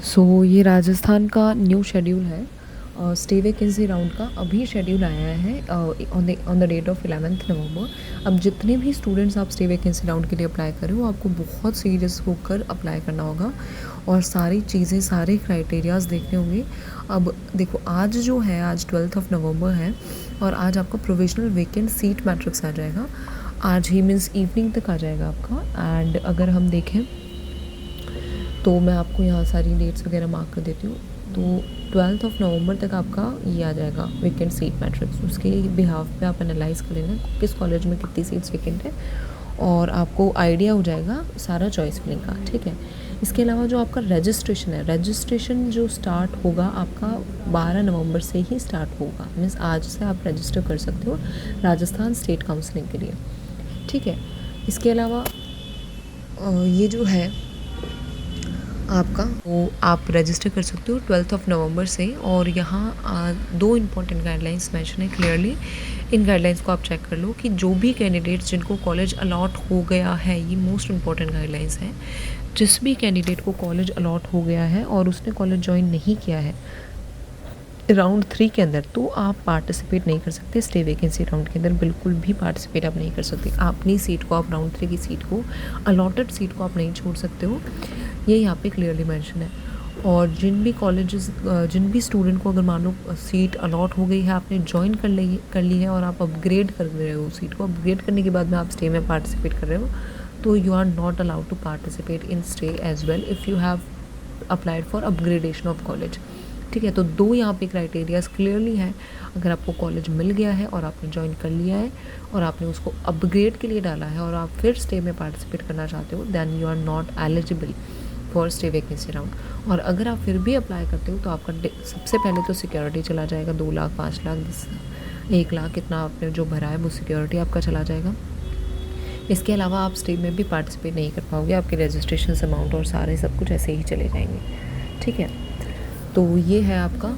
सो ये राजस्थान का new schedule है स्टे वैकेंसी राउंड का। अभी शेड्यूल आया है on the date of 11th November. अब जितने भी स्टूडेंट्स आप स्टे वैकेंसी राउंड के लिए अप्लाई कर रहे हो, आपको बहुत सीरियस होकर अप्लाई करना होगा और सारी चीज़ें, सारे क्राइटेरियाज देखने होंगे। अब देखो, आज जो है, आज 12th ऑफ नवंबर है और आज आपका प्रोविजनल वैकेंट सीट मैट्रिक्स आ जाएगा। आज ही मीन्स इवनिंग तक आ जाएगा आपका। एंड अगर हम देखें तो मैं आपको यहाँ सारी डेट्स वगैरह मार्क कर देती हूँ। तो 12th ऑफ नवंबर तक आपका ये आ जाएगा वैकेंट सीट मैट्रिक्स। उसके बिहाफ पे आप एनालाइज कर लेना किस कॉलेज में कितनी सीट्स वैकेंट है और आपको आइडिया हो जाएगा सारा चॉइस फिलिंग का, ठीक है। इसके अलावा जो आपका रजिस्ट्रेशन है, रजिस्ट्रेशन जो स्टार्ट होगा आपका 12 नवंबर से ही स्टार्ट होगा। मीन्स आज से आप रजिस्टर कर सकते हो राजस्थान स्टेट काउंसलिंग के लिए, ठीक है। इसके अलावा ये जो है आपका, वो आप रजिस्टर कर सकते हो 12th ऑफ नवंबर से। और यहाँ दो इम्पॉर्टेंट गाइडलाइंस मेंशन है क्लियरली। इन गाइडलाइंस को आप चेक कर लो कि जो भी कैंडिडेट्स जिनको कॉलेज अलॉट हो गया है, ये मोस्ट इम्पॉर्टेंट गाइडलाइंस है। जिस भी कैंडिडेट को कॉलेज अलॉट हो गया है और उसने कॉलेज ज्वाइन नहीं किया है राउंड 3 के अंदर, तो आप पार्टिसिपेट नहीं कर सकते स्टे वैकेंसी राउंड के अंदर। बिल्कुल भी पार्टिसिपेट आप नहीं कर सकते। अपनी सीट को, आप राउंड 3 की सीट को, अलॉटेड सीट को आप नहीं छोड़ सकते हो, ये यहाँ पे क्लियरली मेंशन है। और जिन भी कॉलेजेस, जिन भी स्टूडेंट को अगर मान लो सीट अलॉट हो गई है, आपने ज्वाइन कर ली है और आप अपग्रेड कर रहे हो सीट को, अपग्रेड करने के बाद में आप स्टे में पार्टिसिपेट कर रहे हो, तो you are not allowed to participate in stray as well if you have applied for upgradation of college, ठीक है। तो दो यहाँ पे क्राइटेरियाज क्लियरली हैं। अगर आपको कॉलेज मिल गया है और आपने ज्वाइन कर लिया है और आपने उसको अपग्रेड के लिए डाला है और आप फिर स्टे में पार्टिसिपेट करना चाहते हो, then you are not eligible for stray vacancy round. और अगर आप फिर भी अप्लाई करते हो तो आपका सबसे पहले तो सिक्योरिटी चला जाएगा, 2 लाख, 5 लाख, 1 लाख, इतना आपने जो भरा है वो सिक्योरिटी आपका चला जाएगा। इसके अलावा आप स्टे में भी पार्टिसिपेट नहीं कर पाओगे, आपके रजिस्ट्रेशन अमाउंट और सारे सब कुछ ऐसे ही चले जाएंगे, ठीक है। तो ये है आपका,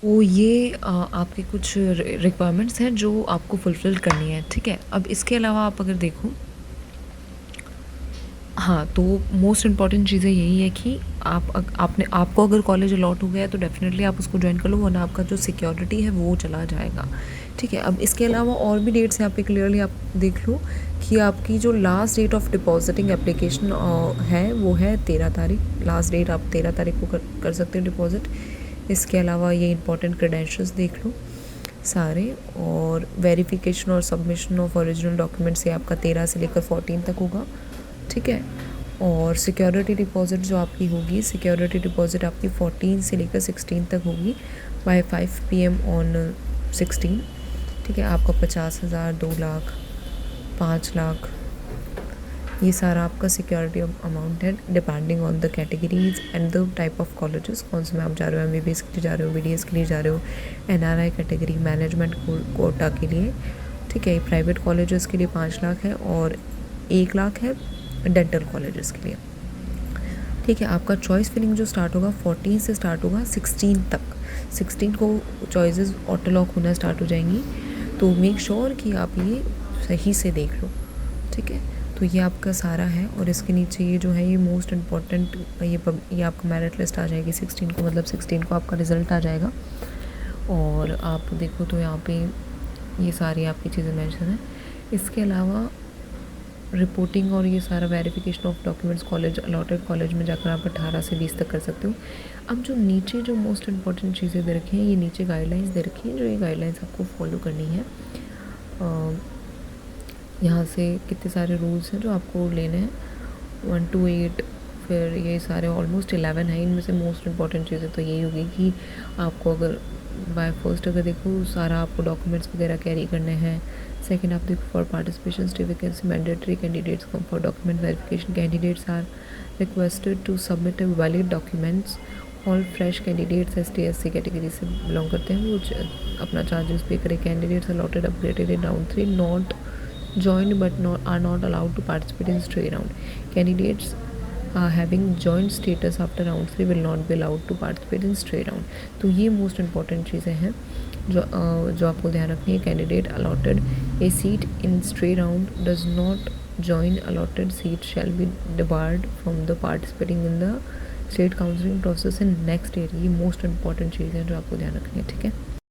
वो ये आपके कुछ रिक्वायरमेंट्स हैं जो आपको फुलफ़िल करनी है, ठीक है। अब इसके अलावा आप अगर देखो, हाँ, तो मोस्ट इम्पॉर्टेंट चीज़ें यही है कि आपको अगर कॉलेज अलॉट हो गया है तो डेफिनेटली आप उसको ज्वाइन कर लो, वरना आपका जो सिक्योरिटी है वो चला जाएगा, ठीक है। अब इसके अलावा और भी डेट्स यहाँ पे क्लियरली आप देख लो कि आपकी जो last date of depositing application है वो है 13 तारीख। लास्ट डेट आप 13 तारीख को कर सकते हो डिपॉजिट। इसके अलावा ये इंपॉर्टेंट क्रेडेंशियल्स देख लो सारे, और वेरिफिकेशन और सबमिशन ऑफ ओरिजिनल डॉक्यूमेंट्स ये आपका 13 से लेकर 14 तक होगा, ठीक है। और सिक्योरिटी डिपॉज़िट जो आपकी होगी, सिक्योरिटी डिपॉज़िट आपकी 14 से लेकर 16 तक होगी बाय 5 PM ऑन 16, ठीक है। आपका 50,000, 2 लाख, 5 लाख, ये सारा आपका सिक्योरिटी अमाउंट है depending on the categories and the type of colleges. कौन से में आप जा रहे हो, MBBS के लिए जा रहे हो, BDS के लिए जा रहे हो, NRI कैटेगरी, मैनेजमेंट कोटा के लिए, ठीक है। प्राइवेट कॉलेजेस के लिए 5 लाख है और 1 लाख है डेंटल कॉलेजेस के लिए, ठीक है। आपका चॉइस फिलिंग जो स्टार्ट होगा 14 से स्टार्ट होगा 16 तक। 16 को चॉइसेस ऑटो लॉक होना स्टार्ट हो जाएंगी, तो मेक श्योर कि आप ये सही से देख लो, ठीक है। तो ये आपका सारा है। और इसके नीचे ये जो है, ये मोस्ट इम्पॉर्टेंट, ये आपका मेरिट लिस्ट आ जाएगी 16 को, मतलब 16 को आपका रिज़ल्ट आ जाएगा। और आप देखो तो यहाँ पे ये सारी आपकी चीज़ें मेंशन है। इसके अलावा रिपोर्टिंग और ये सारा verification of documents college, allotted college में जाकर आप 18 से 20 तक कर सकते हो। अब जो नीचे जो मोस्ट इम्पॉर्टेंट चीज़ें दे रखी हैं, ये नीचे गाइडलाइंस दे रखी हैं, जो ये गाइडलाइंस आपको फॉलो करनी है। यहाँ से कितने सारे रूल्स हैं जो आपको लेने हैं, 1 to 8, फिर ये सारे ऑलमोस्ट 11 है। इनमें से मोस्ट इम्पॉर्टेंट चीज़ें तो यही होगी कि आपको अगर बाय फर्स्ट अगर देखो सारा आपको डॉक्यूमेंट्स वगैरह कैरी करने हैं। सेकंड आप देखो, for participation stray vacancy mandatory candidates come for document verification candidates are requested to submit valid documents. All fresh candidates ST SC category से बिलोंग करते हैं वो अपना चार्जेस पे करें। Candidates allotted upgraded in round 3 not joined but are not allowed to participate in stray round. Candidates having joined status after round 3 will not be allowed to participate in stray round. तो ये most important चीज़ें हैं जो आपको ध्यान रखनी है। Candidate allotted A seat in stray round does not join allotted seat shall be debarred from the participating in the state counselling process in next year, ये मोस्ट इंपॉर्टेंट चीज़ है जो आपको ध्यान रखनी है, ठीक है।